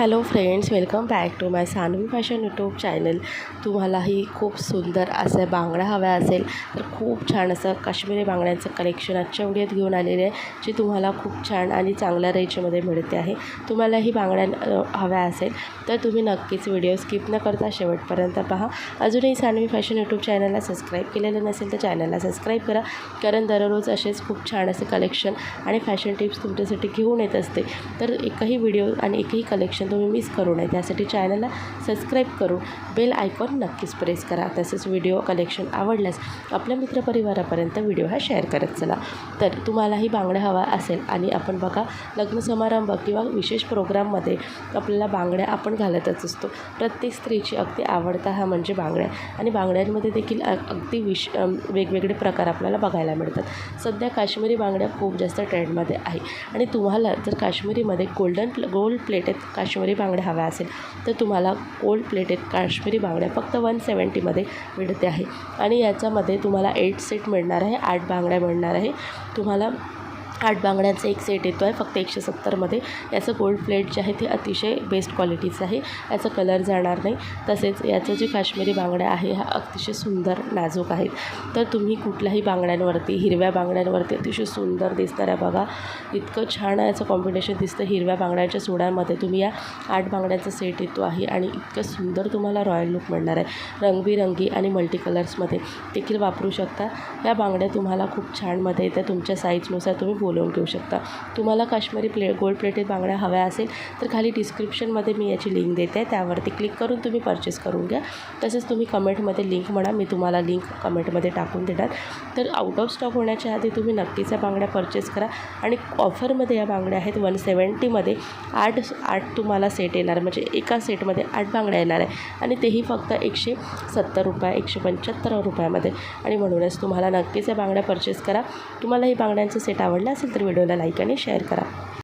Hello friends, welcome back to my Sanvi fashion YouTube channel. तुम्हालाही खूप सुंदर असे बांगड्या हव्या असेल तर खूप छान असं काश्मीरी बांगड्यांचं कलेक्शन आजच्या व्हिडिओत घेऊन आलेले आहे, जे तुम्हाला खूप छान आणि चांगल्या रेंजमध्ये मिळते आहे. तुम्हालाही बांगड्या हव्या असेल तर तुम्ही नक्कीच व्हिडिओ स्किप न करता शेवटपर्यंत पहा. अजूनही सानवी फॅशन यूट्यूब चॅनलला सबस्क्राईब केलेलं नसेल तर चॅनलला सबस्क्राईब करा, कारण दररोज असेच खूप छान असे कलेक्शन आणि फॅशन टिप्स तुमच्यासाठी घेऊन येत असते. तर एकही व्हिडिओ आणि एकही कलेक्शन तुम्ही मिस करू नये त्यासाठी चॅनलला सबस्क्राईब करून बेल आयकॉन नक्कीच प्रेस करा. तसेच व्हिडिओ कलेक्शन आवडल्यास आपल्या मित्रपरिवारापर्यंत व्हिडिओ हा शेअर करत चला. तर तुम्हालाही बांगड्या हवा असेल आणि आपण बघा, लग्न समारंभ किंवा विशेष प्रोग्राममध्ये आपल्याला बांगड्या आपण घालतच असतो. प्रत्येक स्त्रीची अगदी आवडता हा म्हणजे बांगड्या, आणि बांगड्यांमध्ये देखील अगदी वेगवेगळे प्रकार आपल्याला बघायला मिळतात. सध्या काश्मीरी बांगड्या खूप जास्त ट्रेंडमध्ये आहे, आणि तुम्हाला जर काश्मीरीमध्ये गोल्ड प्लेटेड काश्मीरी बांगड्या हव्या असेल तर तुम्हाला गोल्ड प्लेटेड काश्मीरी बांगड्या फक्त 170मध्ये मिळते आहे. आणि याच्यामध्ये तुम्हाला 8 सेट मिळणार आहे, 8 बांगड्या मिळणार आहे. तुम्हाला 8 बांगड्यांचा एक सेट येतो आहे फक्त 170मध्ये. याचं गोल्ड प्लेट जे आहे ते अतिशय बेस्ट क्वालिटीचं आहे, याचा कलर जाणार नाही. तसेच याचं जे काश्मीरी बांगड्या आहे ह्या अतिशय सुंदर नाजूक आहेत. तर तुम्ही कुठल्याही बांगड्यांवरती, हिरव्या बांगड्यांवरती अतिशय सुंदर दिसणाऱ्या, बघा इतकं छान याचं कॉम्बिनेशन दिसतं. हिरव्या बांगड्यांच्या सोड्यामध्ये तुम्ही या 8 बांगड्यांचा सेट येतो आहे, आणि इतकं सुंदर तुम्हाला रॉयल लुक मिळणार आहे. रंगबिरंगी आणि मल्टी कलर्समध्ये देखील वापरू शकता. या बांगड्या तुम्हाला खूप छानमध्ये येतात. तुमच्या साईजनुसार तुम्ही बोलवून घेऊ शकता. तुम्हाला काश्मीरी गोल्ड प्लेटेड बांगड्या हव्या असेल तर खाली डिस्क्रिप्शनमध्ये मी याची लिंक देते आहे, त्यावरती क्लिक करून तुम्ही परचेस करून घ्या. तसेच तुम्ही कमेंटमध्ये लिंक म्हणा, मी तुम्हाला लिंक कमेंटमध्ये टाकून देणार. तर आउट ऑफ स्टॉक होण्याच्या आधी तुम्ही नक्कीच या बांगड्या परचेस करा. आणि ऑफरमध्ये या बांगड्या आहेत 170मध्ये 8 तुम्हाला सेट येणार, म्हणजे एका सेटमध्ये 8 बांगड्या येणार आहे, आणि तेही फक्त 170 रुपये, 175 रुपयामध्ये. आणि म्हणूनच तुम्हाला नक्कीच या बांगड्या परचेस करा. तुम्हाला ही बांगड्यांचा सेट आवडला असेल तर व्हिडिओला लाईक आणि शेअर करा.